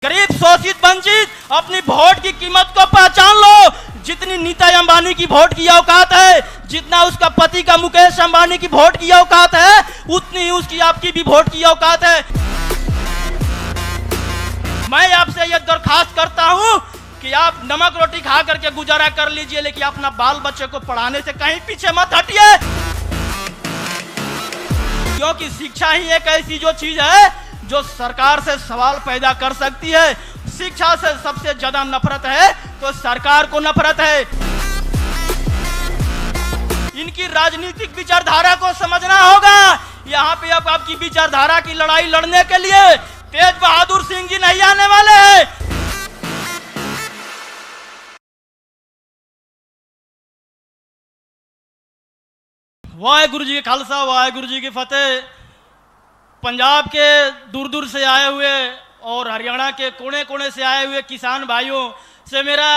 गरीब शोषित वंचित अपनी वोट की कीमत को पहचान लो। जितनी नीता अंबानी की वोट की औकात है, जितना उसका पति का मुकेश अंबानी की वोट की औकात है, उतनी ही उसकी आपकी भी वोट की औकात है। मैं आपसे यह दरखास्त करता हूं कि आप नमक रोटी खा करके गुजारा कर लीजिए, लेकिन अपना बाल बच्चे को पढ़ाने से कहीं पीछे मत हटिए, क्योंकि शिक्षा ही एक ऐसी जो चीज है जो सरकार से सवाल पैदा कर सकती है। शिक्षा से सबसे ज्यादा नफरत है तो सरकार को नफरत है। इनकी राजनीतिक विचारधारा को समझना होगा। यहाँ पे अब आपकी विचारधारा की लड़ाई लड़ने के लिए तेज बहादुर सिंह जी नहीं आने वाले हैं। वाहेगुरु जी की खालसा, वाहेगुरु जी की फतेह। पंजाब के दूर दूर से आए हुए और हरियाणा के कोने कोने से आए हुए किसान भाइयों से मेरा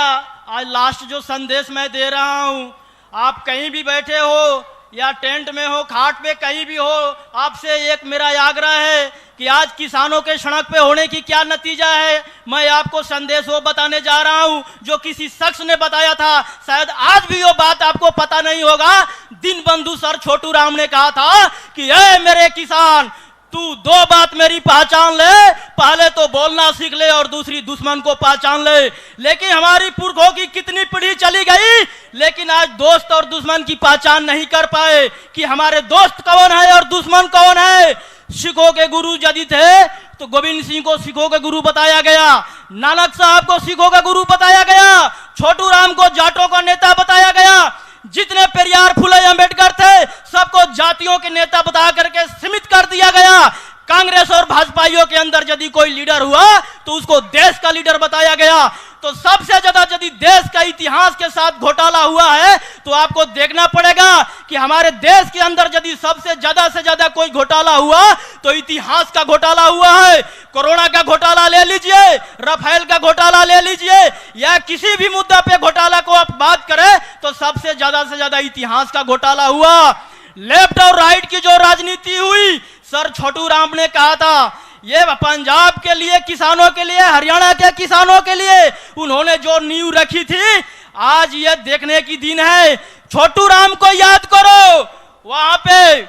आज लास्ट जो संदेश मैं दे रहा हूं, आप कहीं भी बैठे हो या टेंट में हो, खाट पे कहीं भी हो, आपसे एक मेरा आग्रह है कि आज किसानों के सड़क पे होने की क्या नतीजा है। मैं आपको संदेश वो बताने जा रहा हूं जो किसी शख्स ने बताया था, शायद आज भी वो बात आपको पता नहीं होगा। दीनबंधु सर छोटू राम ने कहा था कि ऐ मेरे किसान, तू दो बात मेरी पहचान ले, पहले तो बोलना सीख ले और दूसरी दुश्मन को पहचान ले। लेकिन हमारी पुरखों की कितनी पीढ़ी चली गई, लेकिन आज दोस्त और दुश्मन की पहचान नहीं कर पाए कि हमारे दोस्त कौन है और दुश्मन कौन है। सिखों के गुरु यदि थे तो गोविंद सिंह को सिखों के गुरु बताया गया, नानक साहब को सिखों का गुरु बताया गया, छोटू राम को जाटों का नेता बताया गया। जितने पेरियार फुले अंबेडकर थे सबको जातियों के नेता बता करके सीमित कर दिया गया। कांग्रेस और भाजपाइयों के अंदर यदि कोई लीडर हुआ तो उसको देश का लीडर बताया गया। तो सबसे ज्यादा यदि देश का इतिहास के साथ घोटाला हुआ है तो आपको देखना पड़ेगा कि हमारे देश के अंदर यदि सबसे ज्यादा से ज्यादा कोई घोटाला हुआ तो इतिहास का घोटाला हुआ है। कोरोना का घोटाला ले लीजिए, राफेल का घोटाला ले लीजिए, या किसी भी मुद्दा पे घोटाला को आप बात करें तो सबसे ज्यादा इतिहास का घोटाला हुआ। लेफ्ट और राइट की जो राजनीति हुई, सर छोटू राम ने कहा था ये पंजाब के लिए, किसानों के लिए, हरियाणा के किसानों के लिए उन्होंने जो नींव रखी थी, आज ये देखने की दिन है। छोटू राम को याद करो, वहां पे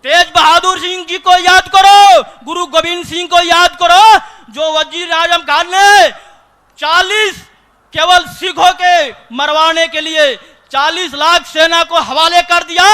तेज बहादुर सिंह जी को याद करो, गुरु गोविंद सिंह को याद करो, जो वजीर आजम खान ने 40 केवल सिखों के मरवाने के लिए 40 लाख सेना को हवाले कर दिया।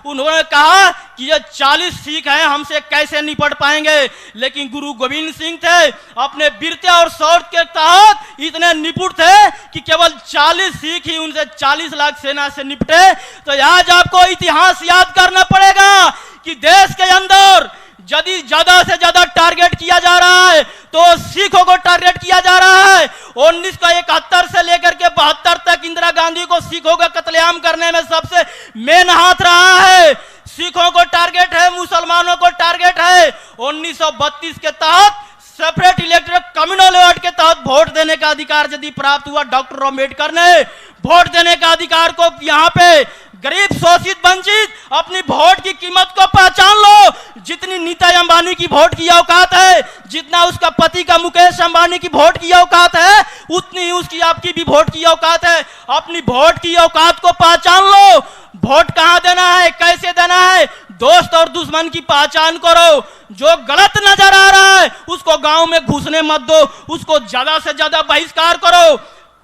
उन्होंने कहा कि ये 40 सिख हैं, हमसे कैसे निपट पाएंगे। लेकिन गुरु गोविंद सिंह थे, अपने वीरता और शौर्य के तहत इतने निपुण थे कि केवल 40 सिख ही उनसे 40 लाख सेना से निपटे। तो आज आपको इतिहास याद करना पड़ेगा कि देश के अंदर यदि ज्यादा से ज्यादा टारगेट किया जा रहा है तो सिखों को टारगेट किया जा रहा है। 1971 से लेकर के 72 तक इंदिरा गांधी को सिखों का कत्लेआम करने में सबसे मेन हाथ रहा है। सिखों को टारगेट है, मुसलमानों को टारगेट है। 1932 के तहत सेपरेट इलेक्टोरल कम्युनल एक्ट के तहत वोट देने का अधिकार यदि प्राप्त हुआ, डॉक्टर अम्बेडकर ने वोट देने का अधिकार को यहाँ पे गरीब शोषित वंचित अपनी वोट की कीमत को पहचान लो। जितनी नीता अंबानी की वोट की औकात है, जितना उसका पति का मुकेश अंबानी की वोट की औकात है, उतनी ही उसकी आपकी भी वोट की औकात है। अपनी वोट की औकात को पहचान लो। वोट कहां देना है, कैसे देना है, दोस्त और दुश्मन की पहचान करो। जो गलत नजर आ रहा है उसको गांव में घुसने मत दो, उसको ज्यादा से ज्यादा बहिष्कार करो।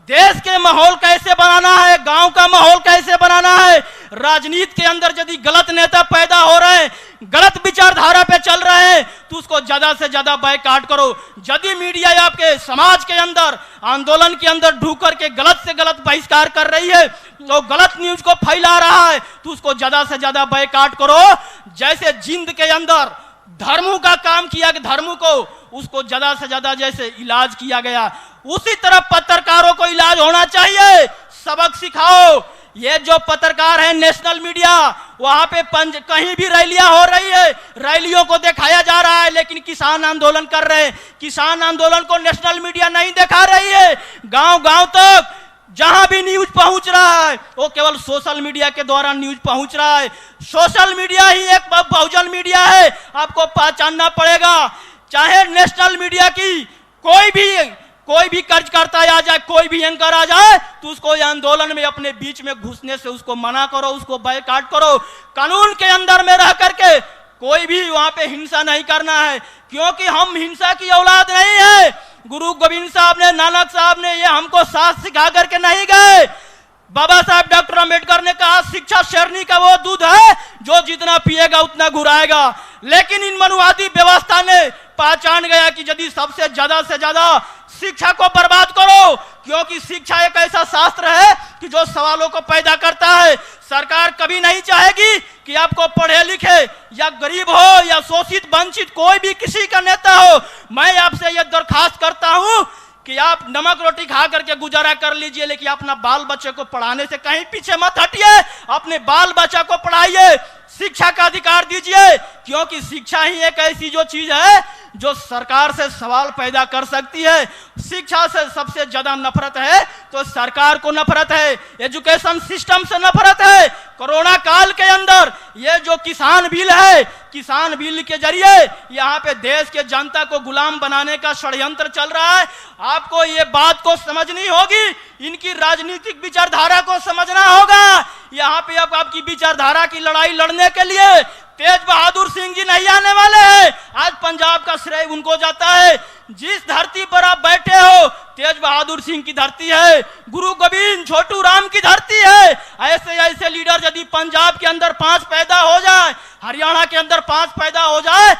देश के माहौल कैसे बनाना है, गांव का माहौल कैसे बनाना है, राजनीति के अंदर यदि गलत नेता पैदा हो रहे हैं, गलत विचारधारा पे चल रहे हैं तो उसको ज्यादा से ज्यादा बायकॉट करो। यदि मीडिया आपके समाज के अंदर, आंदोलन के अंदर ढूक करके गलत से गलत बहिष्कार कर रही है, तो गलत न्यूज को फैला रहा है तो उसको ज्यादा से ज्यादा बायकॉट करो। जैसे जिंद के अंदर धर्मों का काम किया, धर्मों को उसको ज्यादा से ज्यादा जैसे इलाज किया गया, उसी तरह पत्रकारों को इलाज होना चाहिए। सबक सिखाओ। ये जो पत्रकार है नेशनल मीडिया, वहां पे कहीं भी रैलियां हो रही है, रैलियों को दिखाया जा रहा है, लेकिन किसान आंदोलन कर रहे हैं, किसान आंदोलन को नेशनल मीडिया नहीं दिखा रही है। गांव गांव तक जहां भी न्यूज पहुंच रहा है वो केवल सोशल मीडिया के द्वारा न्यूज पहुंच रहा है। सोशल मीडिया ही एक बहुजन मीडिया है, आपको पहचानना पड़ेगा। चाहे नेशनल मीडिया की कोई भी कर्ज करता आ जाए, कोई भी एंकर आ जाए, तो उसको ये आंदोलन में अपने बीच में घुसने से उसको मना करो, उसको बायकॉट करो। कानून के अंदर में रह करके कोई भी वहां पे हिंसा नहीं करना है, क्योंकि हम हिंसा की औलाद नहीं है। गुरु गोविंद साहब ने, नानक साहब ने ये हमको साथ सिखा करके नहीं गए। बाबा साहब डॉक्टर अंबेडकर ने कहा शिक्षा शेरनी का वो दूध है जो जितना पिएगा उतना घुराएगा। लेकिन इन मनुवादी व्यवस्था ने पहचान गया कि यदि सबसे ज्यादा से ज्यादा शिक्षा को बर्बाद करो, क्योंकि शिक्षा एक ऐसा शास्त्र है कि जो सवालों को पैदा करता है। सरकार कभी नहीं चाहेगी कि आपको पढ़े लिखे या गरीब हो या शोषित वंचित कोई भी किसी का नेता हो। मैं आपसे यह दरखास्त करता हूं कि आप नमक रोटी खा करके गुजारा कर लीजिए, लेकिन अपना बाल बच्चे को पढ़ाने से कहीं पीछे मत हटिए। अपने बाल बच्चा को पढ़ाइए, शिक्षा का अधिकार दीजिए, क्योंकि शिक्षा ही एक ऐसी जो चीज है जो सरकार से सवाल पैदा कर सकती है। शिक्षा से सबसे ज्यादा नफरत है तो सरकार को नफरत है, एजुकेशन सिस्टम से नफरत है। कोरोना काल के अंदर ये जो किसान बिल है, किसान बिल के जरिए यहाँ पे देश के जनता को गुलाम बनाने का षड्यंत्र चल रहा है। आपको ये बात को समझनी होगी, इनकी राजनीतिक विचारधारा को समझना होगा। यहाँ पे अब आपकी विचारधारा की लड़ाई लड़ने के लिए तेज बहादुर सिंह जी नहीं आने वाले हैं। आज पंजाब का श्रेय उनको जाता है। जिस धरती पर आप बैठे हो तेज बहादुर सिंह की धरती है, गुरु गोविंद छोटू राम की धरती है। ऐसे ऐसे लीडर यदि पंजाब के अंदर 5 पैदा हो जाए, हरियाणा के अंदर 5 पैदा हो जाए,